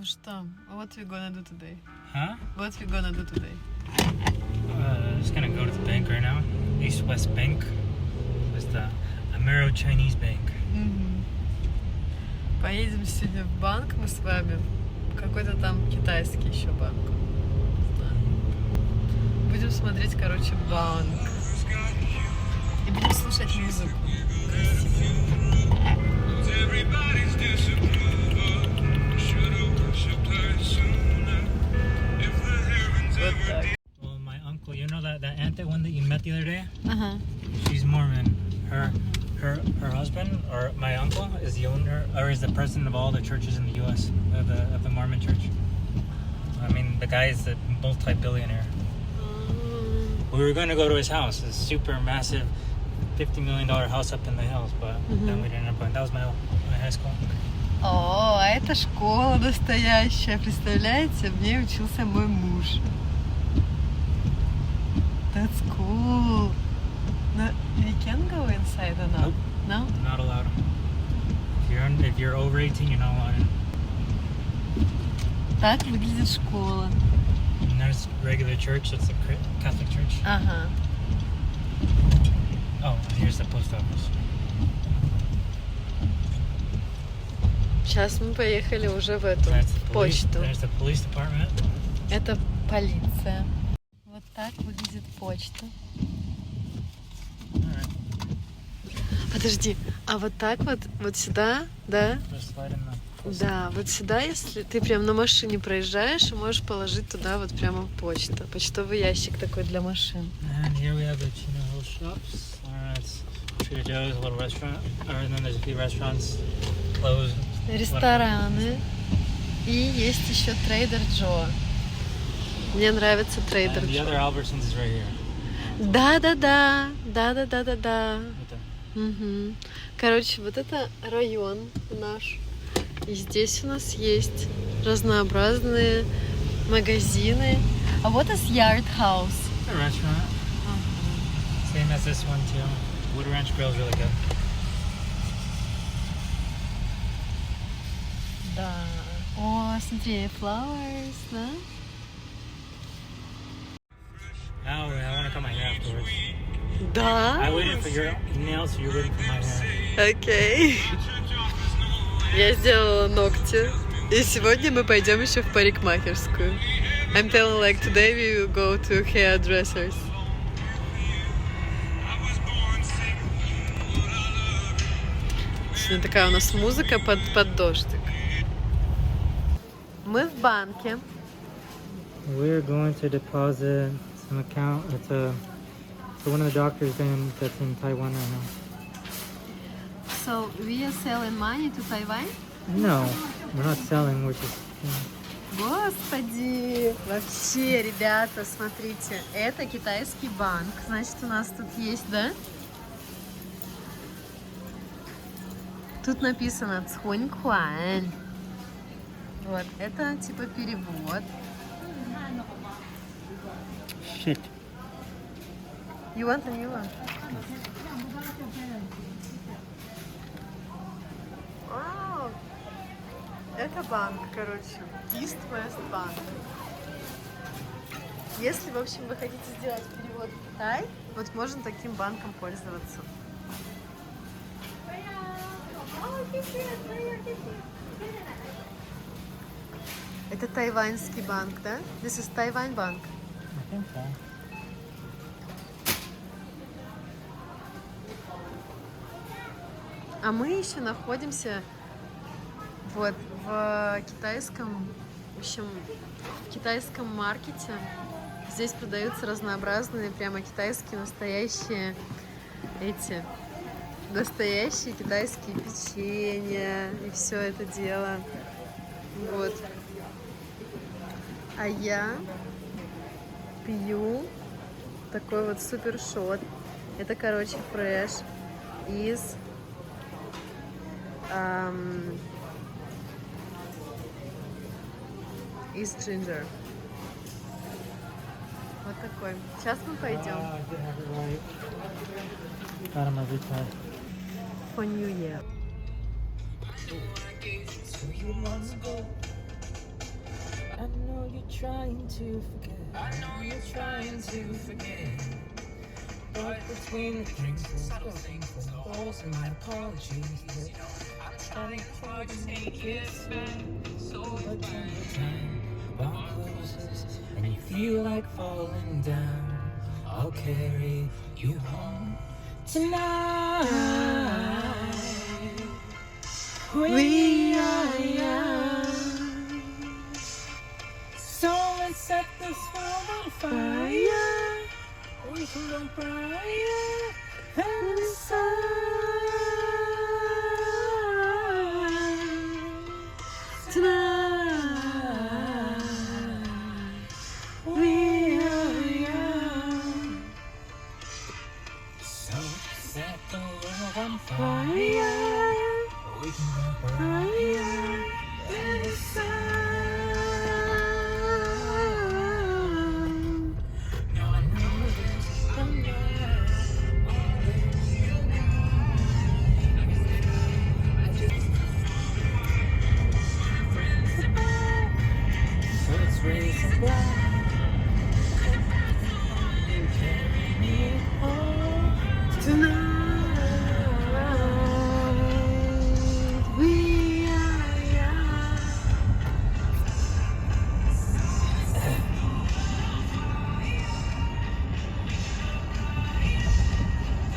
Ну что, what we gonna do today? Huh? What we gonna do today? Just gonna go to the bank right now. East West Bank. It's the Amero-Chinese Bank. Поедем сегодня в банк мы с вами. Какой-то там китайский еще банк. Не знаю. Будем смотреть, короче, банк. И будем слушать музыку. Вот так. Well, my uncle, you know that aunt, that one that you met the other day? Ага. She's Mormon. Her husband, or my uncle, is the owner, or is the president of all the churches in the U.S. of the Mormon Church. I mean, the guy is a multi-billionaire. We were going to go to his house, a super massive $50 million house up in the hills, but then we didn't end up going. That was my high school. О, а это школа настоящая, представляете? В ней учился мой муж. That's cool. No, we can go inside or not? Nope. No? Not allowed. If you're over 18, you're not allowed. Так выглядит школа. And there's regular church, it's a Catholic church. Ага. Oh, and here's the post office. Сейчас мы поехали уже в эту почту. There's the police department. Это полиция. Вот так выглядит почта. Подожди, а вот так вот сюда, да? Да, вот сюда, если ты прям на машине проезжаешь, можешь положить туда вот прямо почту. Почтовый ящик такой для машин. And here we have the Chino Hill shops. It's Trader Joe's, a little restaurant. And then there's a few restaurants closed. Рестораны. И есть еще Trader Joe. Мне нравится Trader And the other Joe. Albertsons is right here. Да. Right there. Угу. Короче, вот это район наш. И здесь у нас есть разнообразные магазины. А вот is Yard House. A restaurant. Same as this one too. Wood Ranch Grill is really good. Да. О, смотри, flowers, да? Oh, I want to cut my hair afterwards. Да. I waited for your email, so you're waiting for my hair. Окей. Я сделала ногти. И сегодня мы пойдем еще в парикмахерскую. I'm telling like today we will go to hairdressers. Сегодня такая у нас музыка под дождик. Мы в банке. We're going to deposit some account. It's one of the doctors that's in Taiwan right now. So we are selling money to Taiwan? No, we're not selling. We're just. Господи! Вообще, ребята, смотрите, это китайский банк. Значит, у нас тут есть, да? Тут написано «Цхунькуань». Вот, это типа перевод. Shit. You want a new one? Вау! Это банк, короче. East West Bank. Если, в общем, вы хотите сделать перевод в Китай, вот можно таким банком пользоваться. Это тайваньский банк, да? This is Taiwan Bank. I think so. А мы еще находимся вот в китайском маркете. Здесь продаются разнообразные, прямо китайские настоящие китайские печенья и все это дело. Вот. А я пью такой вот супер шот. Это, короче, фреш из джинджер. Вот такой. Сейчас мы пойдем. For New Year. I know you're trying to forget. I know you're trying to forget. But between the drinks and subtle things and goals and my apologies, I'm trying hard to take it slow. But every time the bar closes and you feel like falling down, I'll carry you home tonight. We are young, so let's set this world on fire. We can go brighter than the sun tonight. We are young, so set the world on fire. We can go brighter than the sun. Now I know there's somewhere all that you know. I just friends above, so let's raise a glass and carry me home tonight. We are young.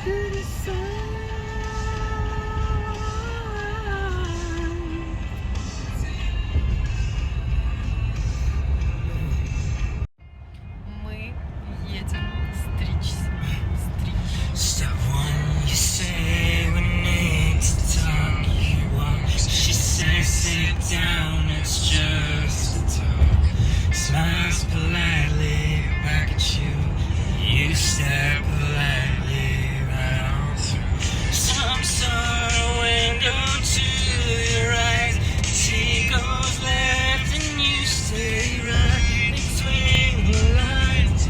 To the sun. Мы едем стричься. Step one, you say we need to talk. You walk, she says sit down, it's just a talk. Smiles politely back at you. You stare politely right on through some sort of window to your right. She goes left and you stay right between the lines.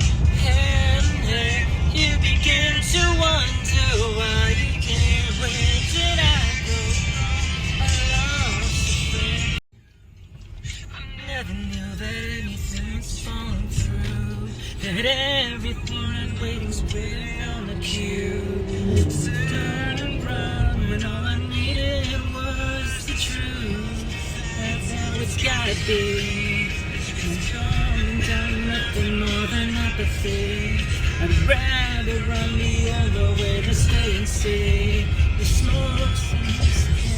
And then you begin to wonder why you can't. Where did I go wrong? I lost a friend. I never knew that anything was falling through. That everything I'd waiting's waiting on the queue. Turn and run when all I needed was the truth. That's how it's gotta be. Coming down nothing more than apathy. I'd rather run the other way than stay and see the smoke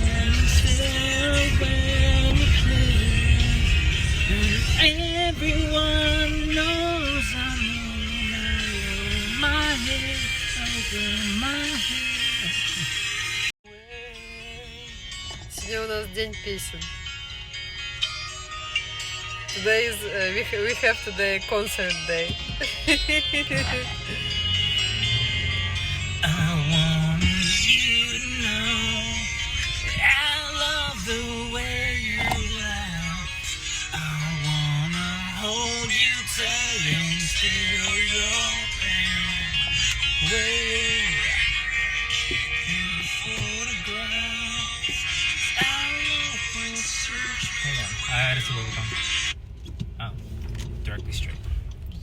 and still when you clear. And everyone knows I'm in my head, over my head. Сегодня у нас день песен. Today is we have today concert day. I want you to know I love the way you laugh. I wanna hold you tight and feel your pain. Way in the photographs. I will search. Hold on, I had to slow down. Oh, directly straight.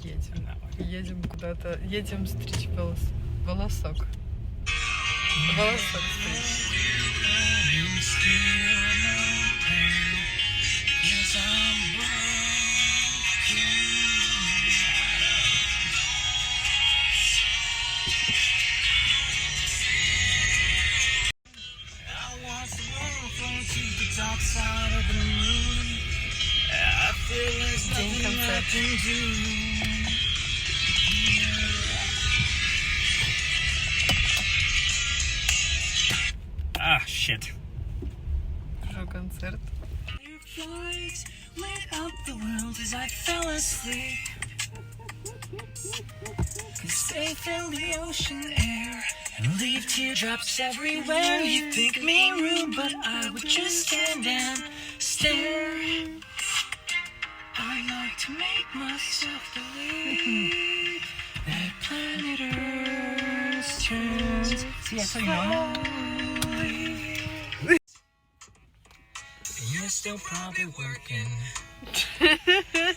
Едем. Едем куда-то. Едем стричь волосок. Волосок стричь. День концерта. Ah, shit. Уже концерт. Lit up the world as I fell asleep. Cause they fill the ocean air and leave teardrops everywhere. You think me rude, but I would just stand and stare. I like to make myself believe that planet Earth turns slowly. You you're still probably working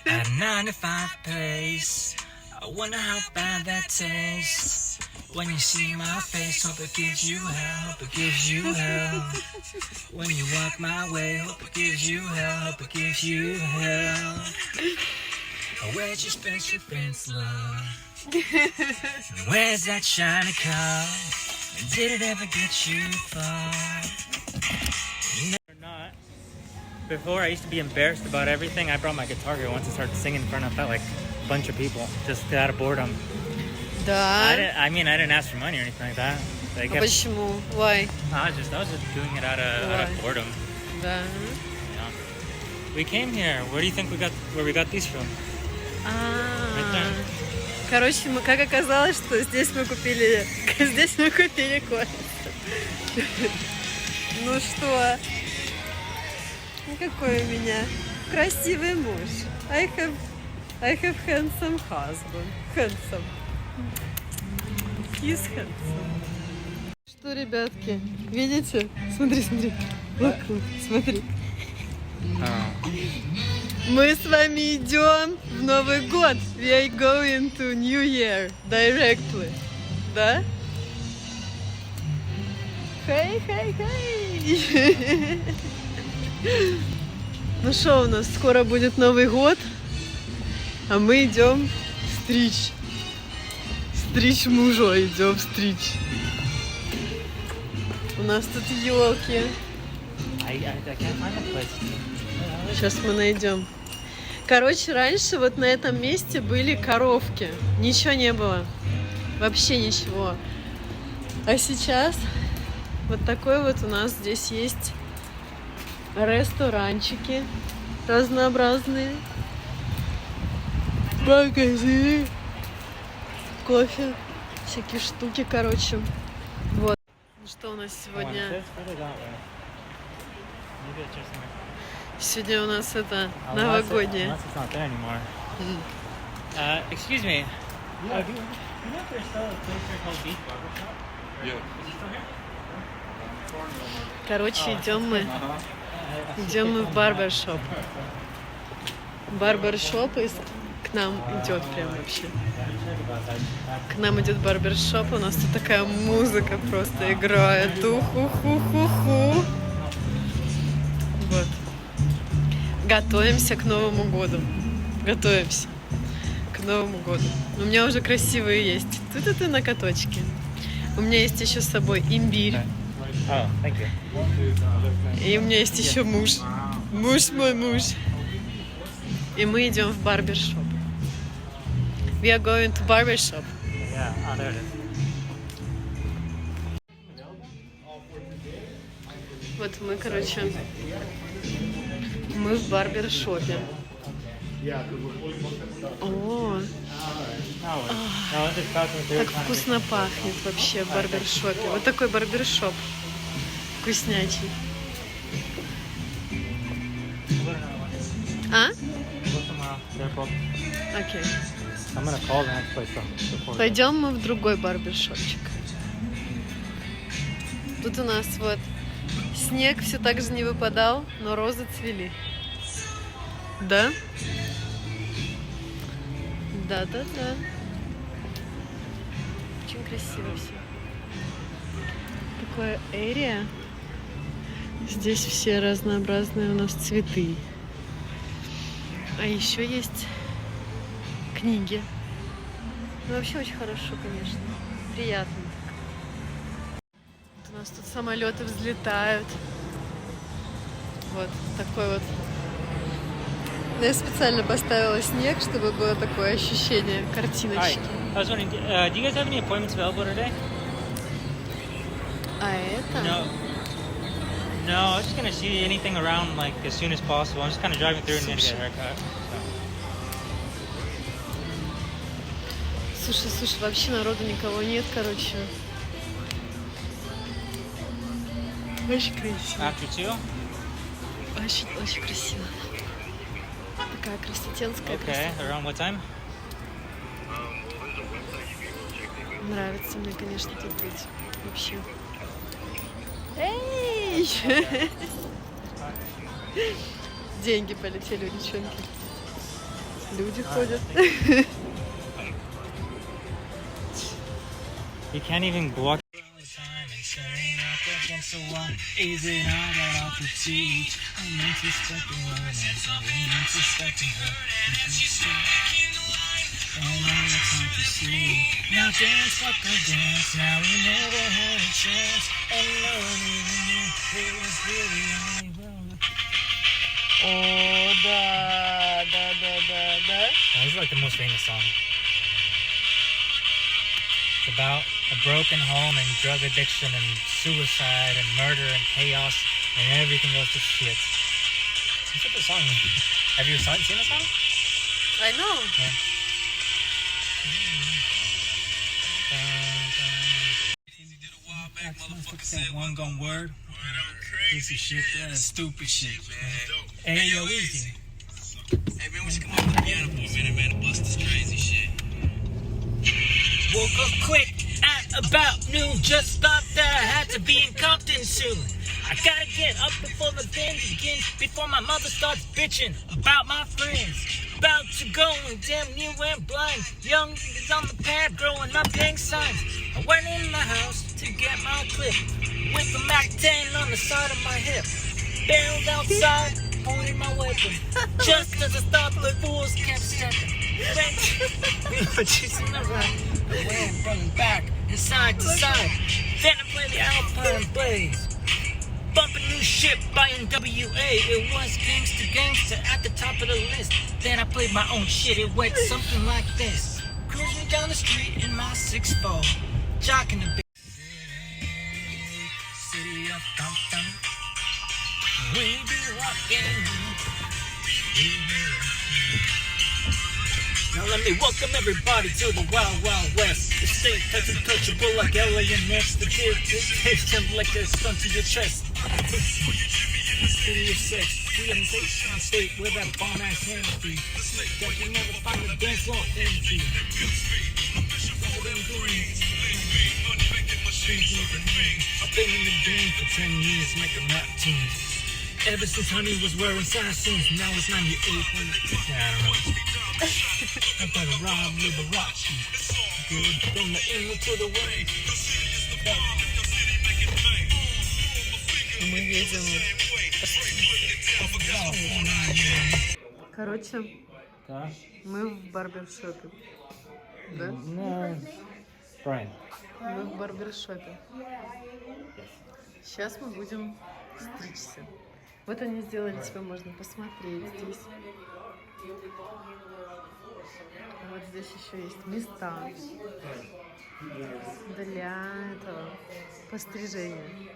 at a 9 to 5 pace. I wonder how bad that tastes when you see my face. Hope it gives you hell, hope it gives you hell. When you walk my way, hope it gives you hell, hope it gives you hell. Where'd you spend your friend's love? Where's that shiny car? Did it ever get you far? Or not. Before, I used to be embarrassed about everything. I brought my guitar here once and started singing in front of like a bunch of people, just out of boredom. Да. I didn't ask for money or anything like that. They kept, Почему? Why? I was just doing it out of boredom. Да. Yeah. We came here. Where do you think where we got these from? Right there. Короче, как оказалось, что здесь мы купили кофе. Ну что? Ну какой у меня красивый муж. I have handsome husband. Handsome. He's handsome. Что, ребятки, видите? Смотри. Look, смотри. Мы с вами идем в Новый год. We are going to New Year directly. Да? Хей. Ну что, у нас скоро будет Новый год, а мы идем стричь. Стричь мужа идем стричь. У нас тут елки. Сейчас мы найдем. Короче, раньше вот на этом месте были коровки. Ничего не было. Вообще ничего. А сейчас вот такой вот у нас здесь есть ресторанчики разнообразные. Магазины. Кофе. Всякие штуки, короче. Вот. Ну что у нас сегодня? Сегодня у нас это новогоднее. Excuse me. Do you know if there's still a place here called Beef Barbershop? Yeah. Is it still here? Короче, идем мы в барбершоп. Барбершоп к нам идет прям вообще. К нам идет барбершоп, у нас тут такая музыка просто играет. Уху-ху-ху-ху. Вот. Готовимся к Новому году. Готовимся к Новому году. У меня уже красивые есть. Тут на каточке. У меня есть еще с собой имбирь. Oh, thank you. И у меня есть еще муж. Мой муж. И мы идем в барбершоп. We are going to barbershop. Yeah, there it is. Вот мы, короче, мы в барбершопе. О, так вкусно пахнет вообще в барбершопе. Вот такой барбершоп. Вкуснячий. А? Окей. Пойдем мы в другой барбершопчик. Тут у нас вот снег все так же не выпадал, но розы цвели. Да? Да. Очень красиво все. Такое area. Здесь все разнообразные у нас цветы. А еще есть книги. Ну, вообще очень хорошо, конечно. Приятно так. Вот у нас тут самолеты взлетают. Вот такой вот. Я специально поставила снег, чтобы было такое ощущение картиночки. I was wondering, do you guys have any appointments available today? А это? No, I was just gonna see anything around like as soon as possible. I'm just kind of driving through and need to get a haircut. Слушай, вообще народу никого нет, короче. Очень красиво. After 2? Очень красиво. Такая красотенская Okay, красота. around what time? Нравится мне, конечно, тут быть. Вообще. Эй! Деньги полетели у девчонки. Люди ходят. You can't even walk. Now dance, fuck a dance. Now we never had a chance. And no one even knew it was really only. О, да. This is like the most famous song. It's about a broken home and drug addiction and suicide and murder and chaos and everything goes to shit. That's what the song is. Have you seen the song? I know. Yeah. One gun word. Piece of shit, that's stupid shit, man. Hey, yo, easy. Hey, man, we should come up to the piano for a minute, man, to bust this crazy shit. Woke up quick at about noon. Just thought that I had to be in Compton soon. I gotta get up before the band begins, before my mother starts bitching about my friends. About to go and damn near went blind. Young is on the pad, growing up gang signs. I went in the house to get my clip with the Mac 10 on the side of my hip. Barreled outside, pointing my weapon. Just as I thought, the fools kept stepping. Chasing the right, I went running back and side to side. Then I played the Alpine Blaze. Bumping new shit by NWA. It was gangsta at the top of the list. Then I played my own shit. It went something like this. Cruising down the street in my 6'4", jocking the big city of Compton. We be rocking. Now let me welcome everybody to the Wild Wild West. The state that's untouchable like alienness. The kid takes him like a gun to your chest. City of sex, realization state where that bomb ass Hennessy. That you never find a dance floor empty. I've been in the game for 10 years making rap tunes. Ever since Honey was wearing Saracens, now it's 98. Yeah, I don't know. I'm gonna rob Liberace. Good from the end to the way. Мы едем. Короче, Да? мы в барбершопе. Да? Ну, Brian. Мы в барбершопе. Сейчас мы будем стричься. Вот они сделали, тебе можно посмотреть здесь. Вот здесь еще есть места для этого пострижения.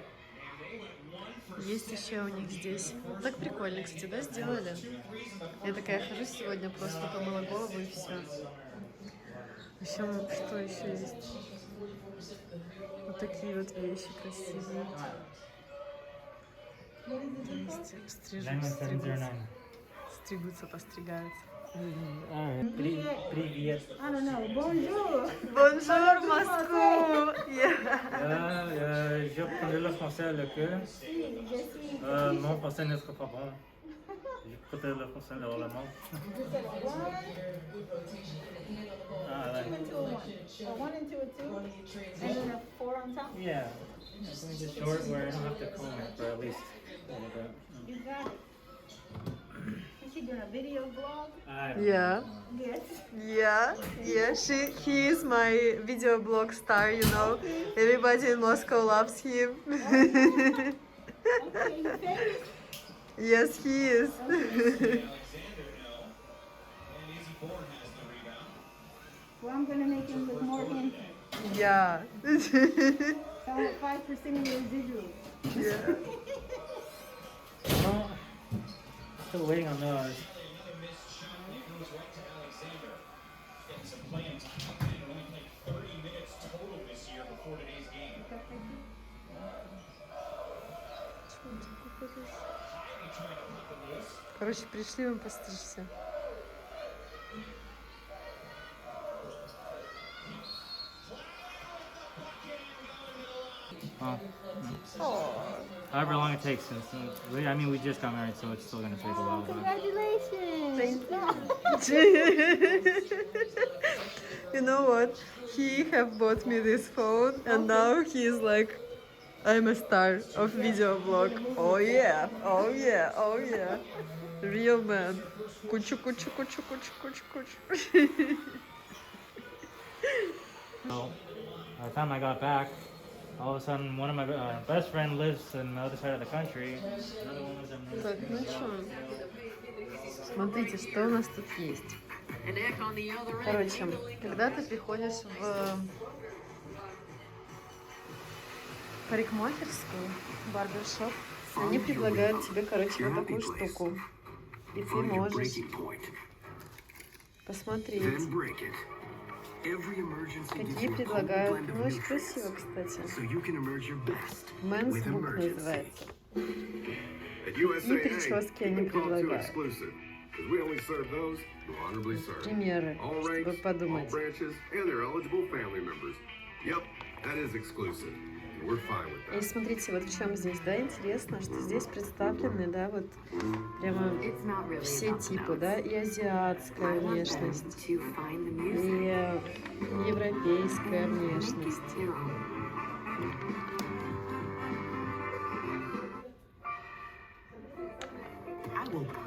Есть еще у них здесь. Так прикольно, кстати, да, сделали? Я такая хожу сегодня, просто помыла голову и все. Еще что еще есть? Вот такие вот вещи красивые. Стригутся, постригаются. Привет. I don't know. Bonjour. Bonjour, Moscou. Je prendrai le français à l'école. Mon français ne sera pas bon. Je prendrai le français à l'allemand. A 1 and 2 a 2, and then a 4 on top. Yeah. Just short where I don't have to comb it for at least a little bit. You got it. Is she doing a video vlog? Yeah. Yes. Yeah. He is my video blog star, you know. Everybody in Moscow loves him. Okay, you famous? Yes, he is. Well, I'm gonna make him look more handsome. Yeah. So I want 5% of your residuals. Yeah. No, still waiting on those. Короче, пришли мы постричься. Oh. О, however long it takes. I mean, we just got married, so it's still gonna take a while. Congratulations! You know what? He have bought me this phone, and now he is like, I'm a star of video vlog. Oh yeah, oh yeah, oh yeah. Real man. Kuchu, kuchu, kuchu, kuchu, kuchu, kuchu. So, by the time I got back, all of a sudden, one of my best friend lives on the other side of the country. Another one was in Так, ну что? Смотрите, что у нас тут есть. Короче, когда ты приходишь в парикмахерскую, барбершоп, они предлагают тебе, короче, вот такую штуку. И ты можешь посмотреть, какие предлагают. Ну, очень красиво, кстати. Mens Book называется. Какие прически они предлагают. Примеры, чтобы подумать. И смотрите, вот в чем здесь, да, интересно, что здесь представлены, да, вот прямо все типы, да, и азиатская внешность, и европейская внешность.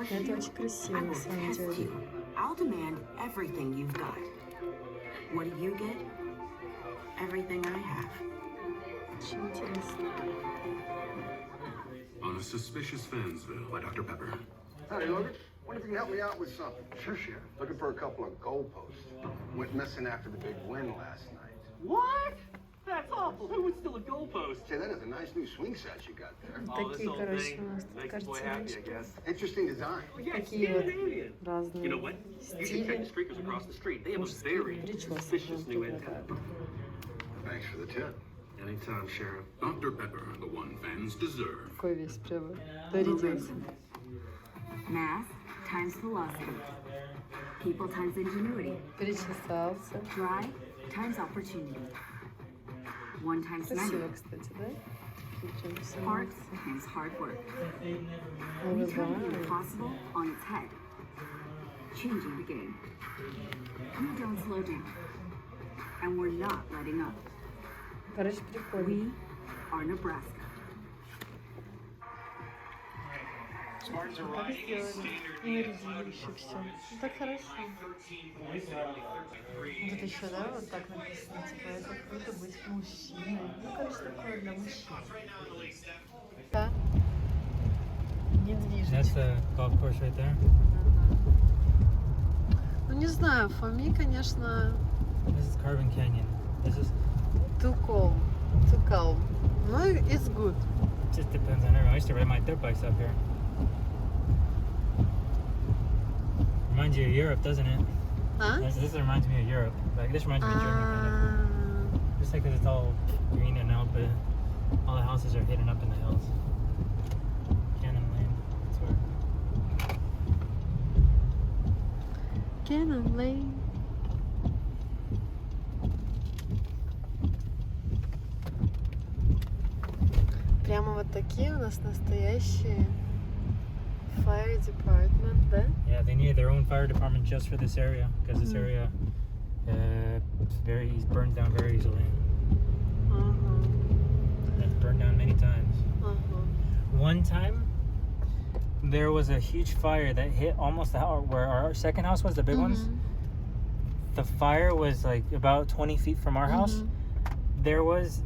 Это очень красиво, на самом деле. I'll demand everything you've got. What do you get? Everything I have. Очень интересно. On a suspicious Fansville by Dr. Pepper. Howdy, Logan. Wonder if you can help me out with something. Sure, Sheriff. Looking for a couple of goalposts. Went missing after the big win last night. What? That's awful. Who would steal a goalpost? Say, that is a nice new swing set you got there. Такие, короче, у нас тут картиночки. Interesting design. Такие вот разные You know what? You should check the стили. streakers across the street. They have a Мужские very прически suspicious new предлагают. antenna. Thanks for the tip. Anytime, Sheriff. Dr. Pepper, the one fans deserve. Такой весь прямо нарядился. Math times velocity. People times ingenuity. Причесался. Drive times opportunity. One times Красиво, money. кстати, да? Тут прям всё Heart нравится. times hard work. We turn the Улыбаюсь. impossible on its head. Changing the game. We don't slow down. And we're not letting up. Короче, прикольно. We are Nebraska. Так сделали. И нарядили еще все. Ну, так хорошо. Тут еще, да, вот так написано, типа, это круто быть мужчиной. Ну, короче, такое для мужчин. Да. That's Недвижимость. the golf course right there. Ну, не знаю, for me, конечно, This is Carbon Canyon. This is too calm. Too calm. Ну, it's good. just depends on everyone. I used to ride my dirt bikes up here. Reminds you of Europe, doesn't it? А? This reminds me of Europe. Like this reminds me of Germany, kind of. Just like 'cause it's all green and out, but all the houses are hidden up in the hills. Cannon Lane, that's where. Cannon Lane. Прямо вот такие у нас настоящие fire department, да? Yeah, they need their own fire department just for this area because this area burns down very easily. Ага, It's burned down many times. ага. One time, there was a huge fire that hit almost the house where our second house was, the big ones. The fire was like about 20 feet from our house. There was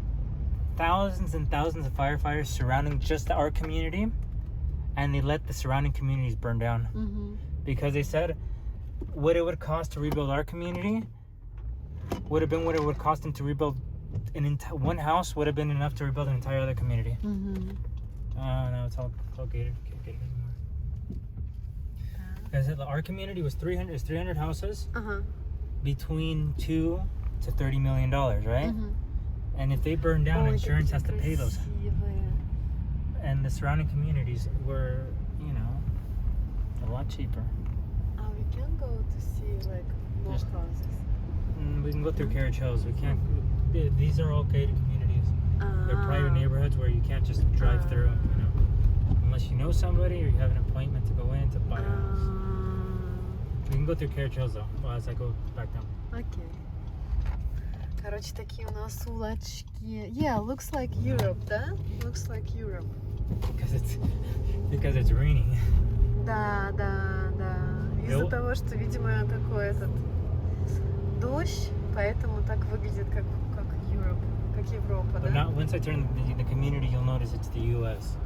thousands and thousands of firefighters surrounding just our community, and they let the surrounding communities burn down because they said what it would cost to rebuild our community would have been what it would cost them to rebuild one house would have been enough to rebuild an entire other community. No, it's all gated. Can't get it anymore. Because our community was 300 houses Ага. between $2 to $30 million, right? And if they burn down, Ой, insurance has какие to pay those. красивые. And the surrounding communities were, you know, a lot cheaper. Ah, we can go to see like more Just- houses. We can go through Carriage Hills. We can't. These are all gated communities. They're private neighborhoods where you can't just drive through, you know, unless you know somebody or you have an appointment to go in to buy a house. We can go through Carriage Hills though, as I go back down. Окей. Короче, такие у нас улочки. Yeah, looks like Europe, да? Looks like Europe. Because it's raining. Да. Из-за Nope. того, что, видимо, такой этот дождь, поэтому так выглядит как Europe, как Европа, But да? not once I turn the community, you'll notice it's the U.S.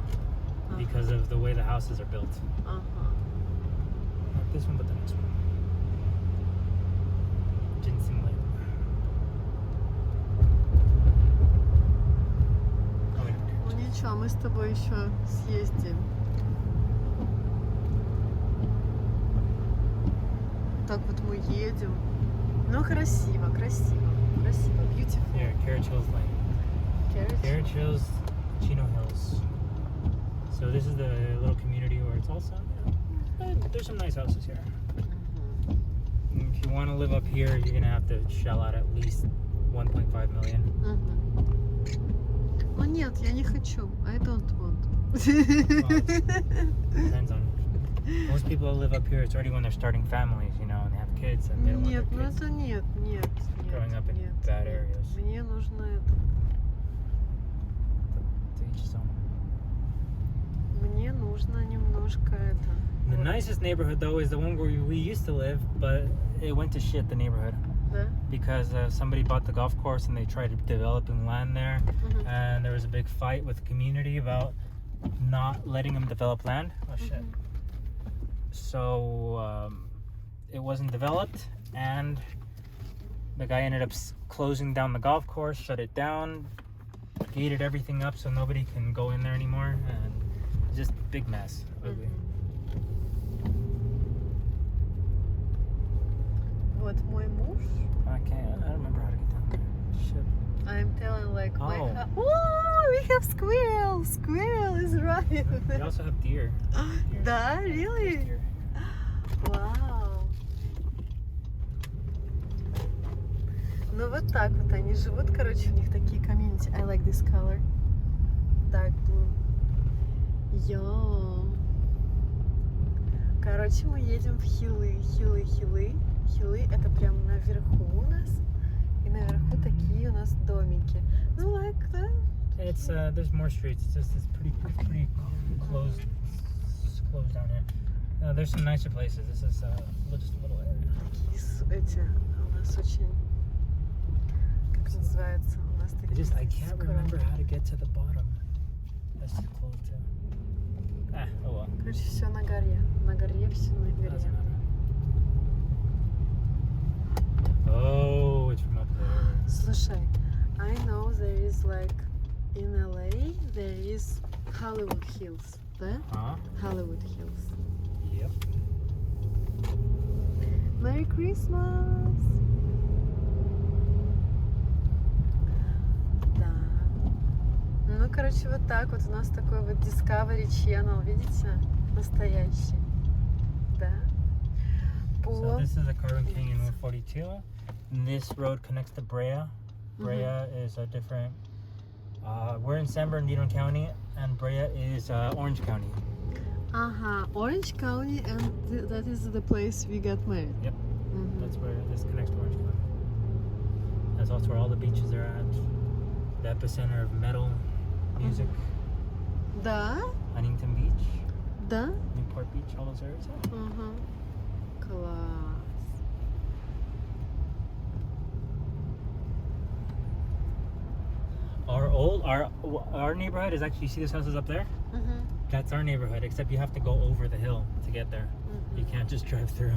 because of the way the houses are built. Ага. Not this one, but the next one. Ginseng Lake. Oh, wait. Ну ничего, мы с тобой еще съездим. Так вот мы едем. Ну красиво. Beautiful. Here, Carriage Hills Lane. Carriage Hills, Chino Hills. So this is the little community where it's also, there's some nice houses here. And if you want to live up here, you're gonna have to shell out at least 1.5 million. Ну нет, я не хочу. I don't want. Depends on. Most people that live up here, it's already when they're starting families, you know, and they have kids and they don't Нет, want ну their kids это нет. growing up in bad areas. Мне нужно это. To each his own. Мне нужно немножко это. The nicest neighborhood though is the one where we used to live, but it went to shit, the neighborhood. Да? Because somebody bought the golf course and they tried developing land there, and there was a big fight with the community about not letting them develop land. Oh shit. So it wasn't developed, and the guy ended up closing down the golf course, shut it down, gated everything up so nobody can go in there anymore, and just a big mess. Ugly. Вот мой муж. I don't remember how to get down there. Shit. I'm telling like my Oh. Oh, we have squirrel. Squirrel is right. We also have deer. Да, There's really? deer. Вау. Ну вот так вот они живут, короче, у них такие комьюнити. I like this color. Dark blue. Йо. Короче, мы едем в Хиллы. Хиллы это прям наверху у нас. И наверху такие у нас домики. Ну, like that. It's there's more streets. It's pretty closed down here. There's some nicer places. This is just a little area. Такие эти у нас очень, как называется, у нас такие. I can't remember how to get to the bottom. That's too close too. Oh well. Короче, все на горе. На горе все на горе. Doesn't matter. Oh, it's from up there. Слушай, I know there is like in LA there is Hollywood Hills, да? Huh? Hollywood Hills. Yep. Merry Christmas! Да. Ну, короче, вот так вот у нас такой вот Discovery Channel, видите? Настоящий. Да. So this is a Carbon Canyon Route 42. And this road connects to Brea. Brea is a different. We're in San Bernardino County, and Brea is Orange County. Ага, Orange County, and that is the place we got married. Yep. That's where this connects to Orange County. That's also where all the beaches are at. The epicenter of metal music. Да? Huntington Beach, Да? Newport Beach, all those areas. Ага. Класс. Our neighborhood is actually, you see these houses up there? That's our neighborhood, except you have to go over the hill to get there. You can't just drive through.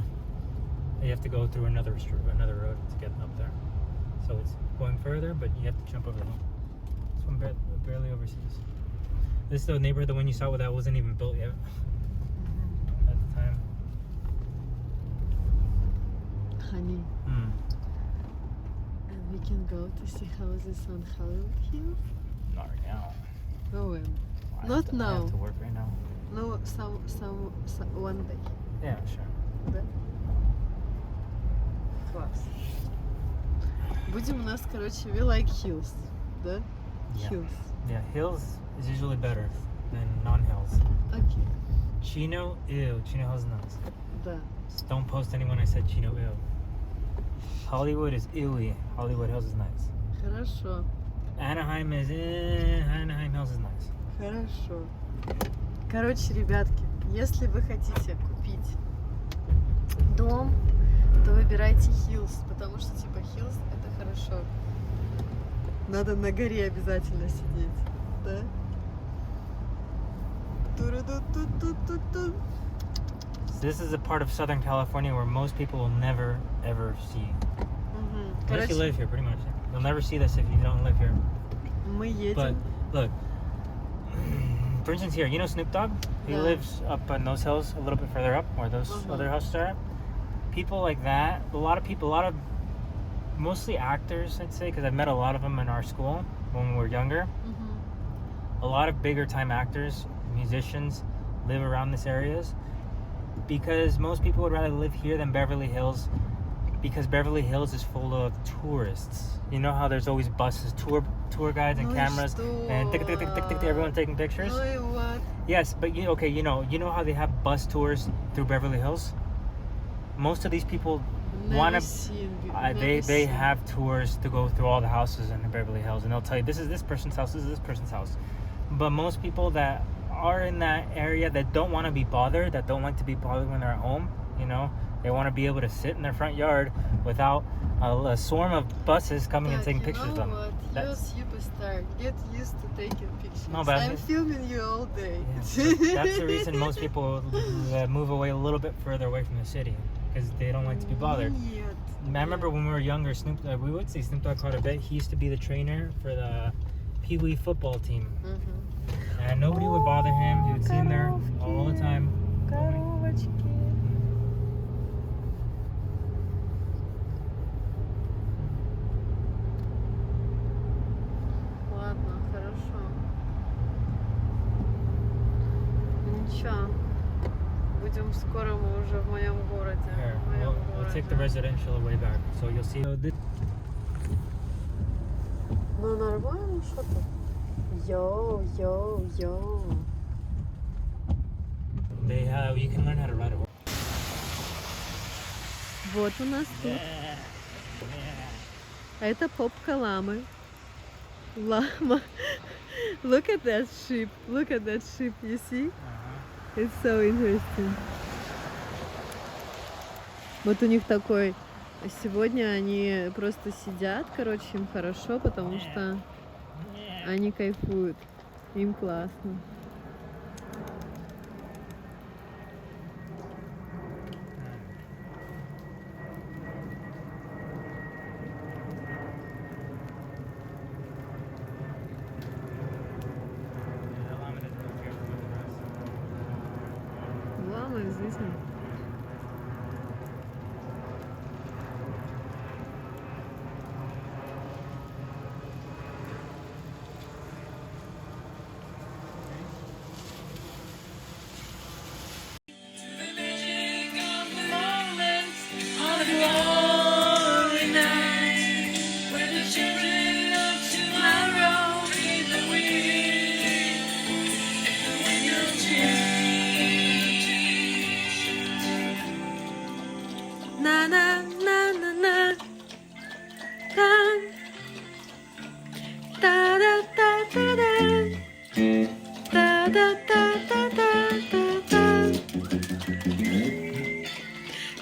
You have to go through another road to get up there. So it's going further, but you have to jump over the hill. This one barely overseas. This is the neighborhood, the one you saw that wasn't even built yet at the time. Honey. And we can go to see houses on Hollywood Hills? Not right now. Oh, well. I Not have to, I now. have to work right now. No, some one day. Yeah, sure. Да? Класс. Будем у нас, короче, we like hills, да? Yeah. Hills. Yeah, hills is usually better than non-hills. Окей. Chino, ew. Chino Hills is nice. Да. Just don't post anyone I said Chino, ew. Hollywood is ewy. Hollywood Hills is nice. Хорошо. Anaheim is Anaheim Hills is nice. Хорошо. Короче, ребятки, если вы хотите купить дом, то выбирайте Hills, потому что типа Hills это хорошо. Надо на горе обязательно сидеть, да? Туру-ду-ту-ту-ту-ту. This is a part of Southern California where most people will never ever see. Мгм. Unless you Короче, live here, pretty much. You'll never see this if you don't live here. мы But едем. look, for instance, here, you know Snoop Dogg? He Yeah. lives up on those hills, a little bit further up, where those other houses are at. People like that, a lot of mostly actors, I'd say, because I've met a lot of them in our school when we were younger. Мгм. A lot of bigger time actors, musicians live around these areas because most people would rather live here than Beverly Hills, because Beverly Hills is full of tourists. You know how there's always buses, tour guides and Ну и cameras что? and tick, tick, tick, tick, tick, everyone taking pictures. Ну и вот. Yes, but you know how they have bus tours through Beverly Hills? Most of these people want Never to seen, they never seen. have tours to go through all the houses in Beverly Hills, and they'll tell you this is this person's house, this is this person's house. But most people that are in that area that don't want to be bothered, that don't like to be bothered when they're at home, you know, they want to be able to sit in their front yard without a swarm of buses coming and Так, taking you pictures of know them. what? You're a That's, superstar. Get used to taking pictures. No, but I'm filming you all day. that's the reason most people move away a little bit further away from the city, because they don't like to be bothered. Нет. I remember when we were younger, we would see Snoop Dogg quite a bit. He used to be the trainer for the Pee Wee football team. Мгм. And nobody would bother him. He would see him there all the time. Коровочки. Ладно, хорошо. Ничего. Будем скоро, мы уже в моем городе. Here, В моем we'll take the городе. residential way back. So you'll see. Ну нормально, что то? Йоу. You can learn how to ride a horse. Вот у нас тут. Это попка ламы. Лама. Look at that sheep. You see? It's so interesting. Вот у них такой... Сегодня они просто сидят, короче, им хорошо, потому что они кайфуют. Им классно. Лама, известно.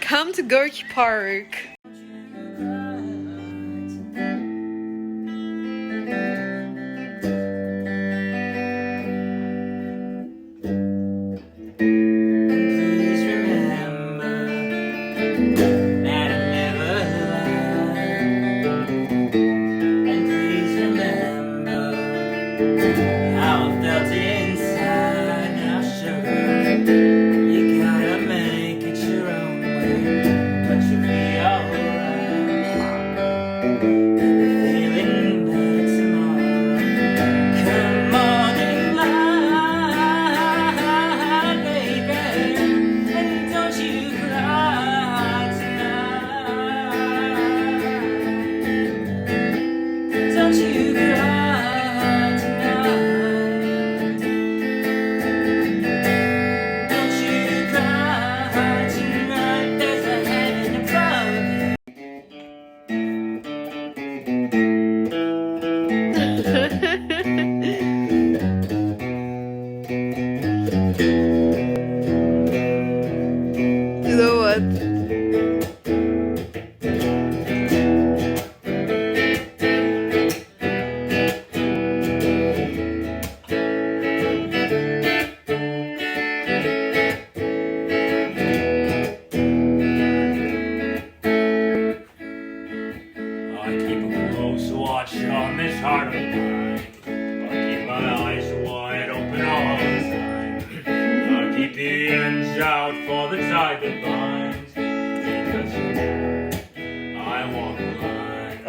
Come to Gorky Park. Please remember that I never lied. And please remember how I felt inside. Now, sugar, you gotta make it your own way. But you'll be alright. but for the tie that binds. Because I walk the line.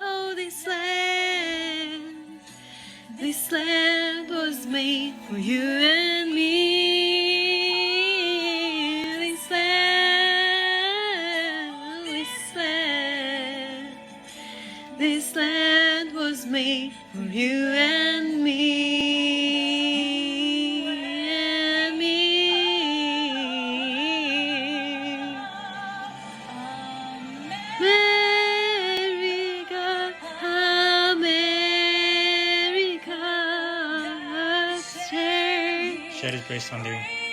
Oh, this land was made for you and me. This land was made for you and me. And me. America, America, Shed his grace on thee.